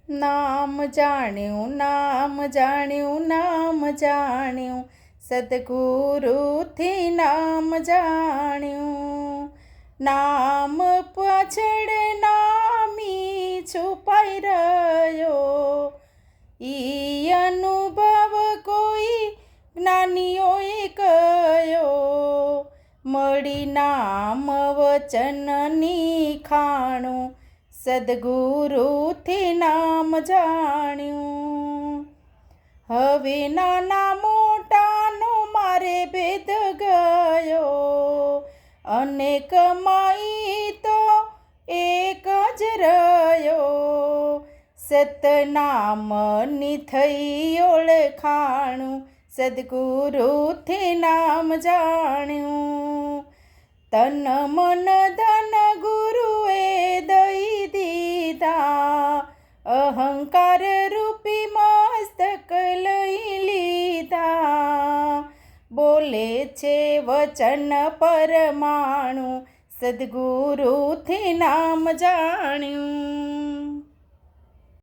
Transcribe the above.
નામ જાણ્યું, નામ જાણ્યું, નામ જાણ્યું, સદગુરુથી નામ જાણ્યું. નામ પાછળ નામી છુપાઈ રહ્યો, ઈ અનુભવ કોઈ જ્ઞાનીઓએ કયો. મળી નામ વચનની ખાણું, સદગુરુથી નામ જાણ્યું. હવે નાના મોટાનો મારે ભેદ ગયો, અનેક માઈ તો એક જ રહ્યો. સતનામની થઈ ઓળખાણું, સદગુરુથી નામ જાણ્યું. તન મન ધન ગુરુએ દઈ દીધા, અહંકાર રૂપી મસ્તક લઈ લીધા. બોલે છે વચન પરમાણુ, સદગુરુથી નામ જાણ્યું.